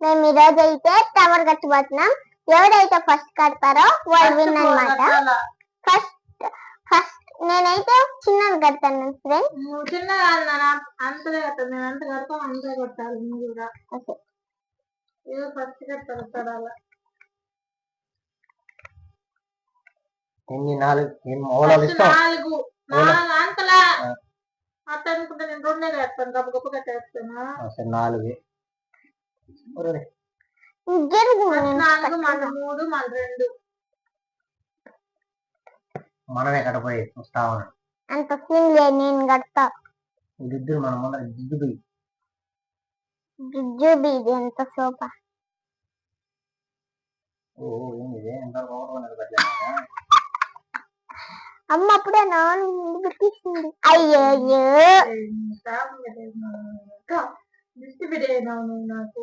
మేము ఈ రోజు అయితే టవర్ కట్టబోతున్నాం. ఎవరైతే ఫస్ట్ కడతారో వాళ్ళు విన్ అన్నమాట. ఫస్ట్ నేనైతే చిన్నది కడతాను ఫ్రెండ్స్. చిన్నగా అంతలే కట్టాను, నేను అంత కడతాను, అంతే కొట్టాలి. నువ్వు కూడా ఏదో ఫస్ట్ కట్టాలి. నాలుగు అంతలా అట్ట అనుకుంటే నేను రెండే కడతాను, గొప్ప గొప్ప కట్టేస్తాను. 4 మన 3 మన 2 మనమే కట్టపోయి వస్తావా అంత సీన్ లేదు, నేను కడతా. ఇద్దరు మన ముందర జిడ్డు బీది ఎంత సోపా. అమ్మ అప్పుడే నాలుగు ముందు పెట్టిస్తుంది. అయ్యో దిష్టి పెట్టేనావు నాకు.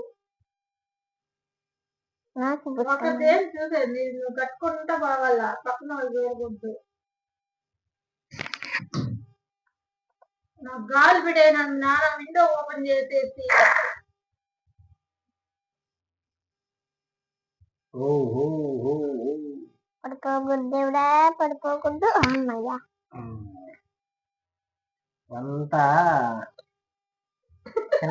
చూసేది నువ్వు కట్టుకుంటా బాగాల పక్కన వాళ్ళు చూడకూడదు. నాకు గాలి పెట్టే నాన్న విండో ఓపెన్ చేసేసి పడుకోకూడదు దేవుడా, పడుకోకూడదు. అమ్మయ్యా అంతా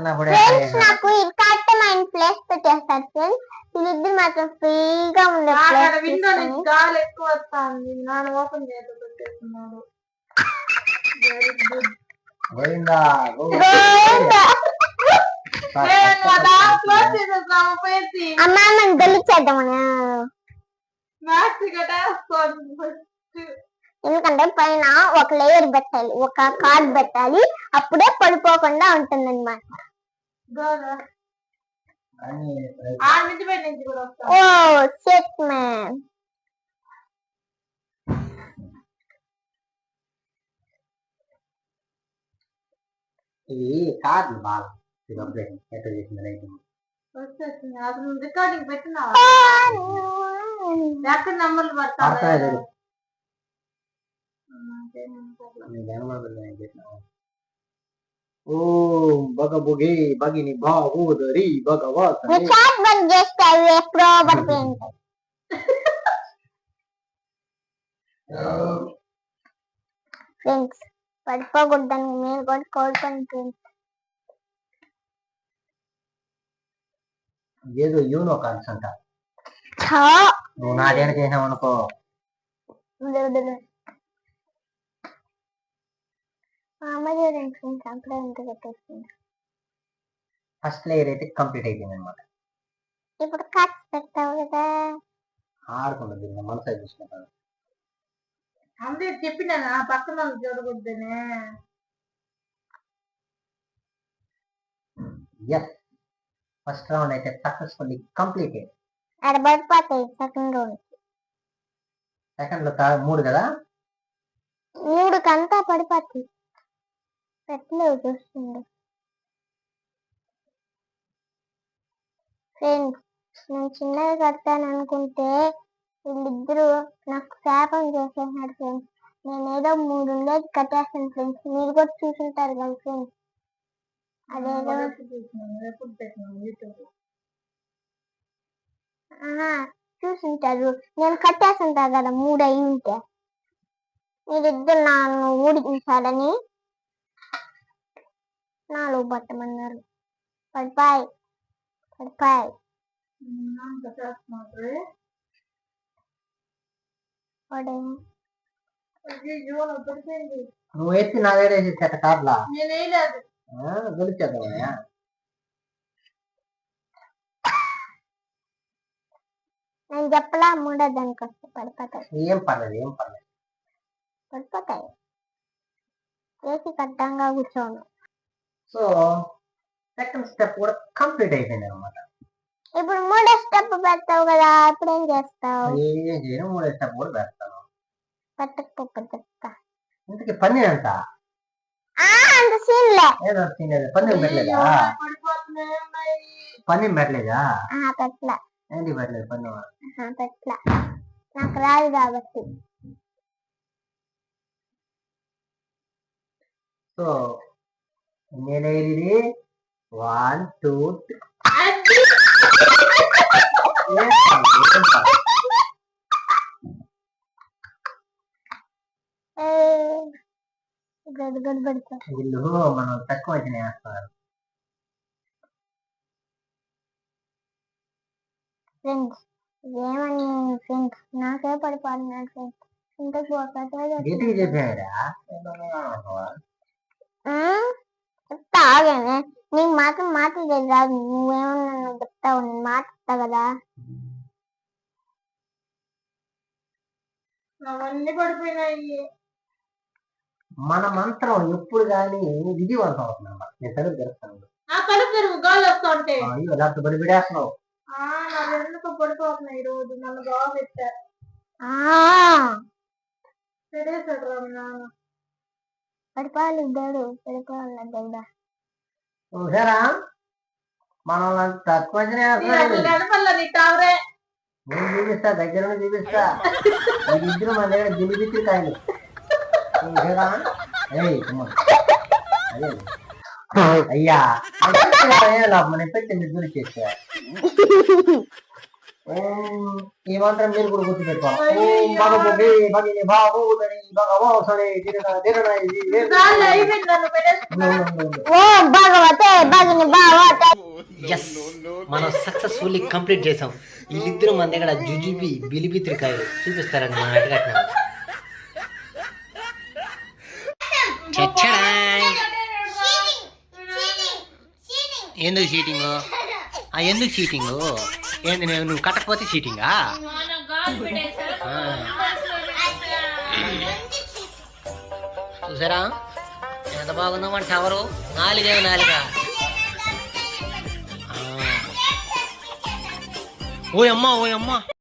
నాకు ఇది కరెక్ట్ ప్లేస్ పెట్టేస్తారు ఫ్రెండ్స్. వీళ్ళిద్దరు మాత్రం ఫ్రీగా ఉండే విండో నుంచి గాలి ఎక్కువ వస్తుంది. నాన్న ఓపెన్ చేస్తున్నాడు. అమ్మా మనం గెలిచేద్దామని. ఎందుకంటే పైన ఒక లేయర్ పెట్టాలి, ఒక కార్డ్ పెట్టాలి, అప్పుడే పడిపోకుండా ఉంటుంది అన్నమాట. Oh shit man. ఇది కార్డు బాగా రికార్డింగ్ పెట్టినా నంబర్లు పడతాయి. ఓం భగభుగే భగిని బాహోదరి భగవత్ ఫ్రెండ్స్ పడిపోకూడదని నేను కూడా కోరుకుంటున్నాను. ఏదో యూనో కార్డ్స్ అంట. నువ్వు నా దగ్గర చేసావు అనుకో. ఫస్ట్ లేయర్ అయితే కంప్లీట్ అయిపోయింది అనమాట. ఇప్పుడు కార్డ్స్ పెట్టావు కదా, ఆడుకుంటుంది మన సైడ్ చూసుకుంటాను. అంతే చెప్పినా పక్కన చూడకూడదనే. ఎస్, ఫస్ట్ రౌండ్ అయితే సక్సెస్ఫుల్లీ కంప్లీటెడ్. అది పడిపోతాయి సెకండ్ రౌండ్. సెకండ్ లో 3 కదా, 3 కంతా పడిపోతాయి. పెట్టలేవు చూస్తుంది ఫ్రెండ్స్. నేను చిన్నగా కడతాను అనుకుంటే వీళ్ళిద్దరూ నాకు శాపం చేసేసినారు ఫ్రెండ్స్. నేనేదో 3 ఉండేది కట్టేస్తాను ఫ్రెండ్స్. మీరు కూడా చూసుంటారు కదా ఫ్రెండ్స్. అదేదో చూసుంటారు. నేను కట్టేస్తుంటా కదా 3 అయి ఉంటే. మీరిద్దరు నన్ను ఊడించాలని నాలో పట్టమన్నారు. పడిపాయ్. నువ్వు ఎత్తి నా దగ్గర వేసేట కార్లా గెలిచేద్దామయ్యా. నేను చెప్పలా 3వ దానికి వస్తే పడిపోతాయి. ఏం పర్లేదు పడిపోతాయి. వేసి కట్టంగా కూర్చోను. సో సెకండ్ స్టెప్ కూడా కంప్లీట్ అయిపోయింది అనమాట. ఇప్పుడు 3వ స్టెప్ పెడతావు కదా, ఇప్పుడు ఏం చేస్తావు? 3వ స్టెప్ కూడా పెడతాను. పెట్టకపోతే చెప్తా. ఇంతకీ పన్నీర్ అంత అంత సీన్లే. ఏదో సీన్ లేదు. పన్నీర్ పెట్టలేదా? పెట్టలే. ఏంటి పెట్టలేదు పన్నీర్? పెట్టలే, నాకు రాదు కాబట్టి. సో నేనేది 1 2 3 గడ్డు పెడతా. వీళ్ళు మనం తక్కువ వచ్చిన వేస్తున్నారు. ఫ్రెండ్స్ ఏమని ఫ్రెండ్స్ నాకే పడిపోతున్నాడు ఫ్రెండ్స్. ఇంతకు గట్టిగా చెప్పారా తాగానే నీకు మాత్రం మాట రాదు. నువ్వేమన్నా చెప్తావు, నేను మాట ఇస్తా కదా. అవన్నీ పడిపోయినాయి. మన మంత్రం ఎప్పుడు కానీ విజయవంతం అవుతుందమ్మా. నేను తలుపు తెరుస్తాను. తలుపు తెరుగు గాలి వస్తా ఉంటే లేకపోతే బడి బిడేస్తున్నావు. నాకు ఎందుకు పడిపోతున్నాయి ఈ రోజు. నన్ను బాగా పెట్టారు. పెడేసాడు రా నాన్న. పడిపోవాలి ఇద్దరు, పడిపోవాలి దగ్గర. చూసారా మనం తక్కువ నేను చూపిస్తా, దగ్గర నుండి చూపిస్తా. ఇద్దరు మన దగ్గర జిలిబిత్రి కాయలు. చూసారా అయ్యా మన పెట్టింది దూరి చేసా. ఈ మాత్రం మీరు కూడా గుర్తు పెట్టుకోవాలి. మనం సక్సెస్ఫుల్లీ కంప్లీట్ చేసాం. వీళ్ళిద్దరూ మన దగ్గర జుజుబి బిలిబిత్రికాయలు చూపిస్తారండి మనం ఎట్టగట్టిన. ఎందుకు చీటింగ్? ఎందుకు చీటింగ్? ఏంది నువ్వు కట్టకపోతే చీటింగా? చూసారా ఎంత బాగుందో మన టవరు. 4 ఓ అమ్మా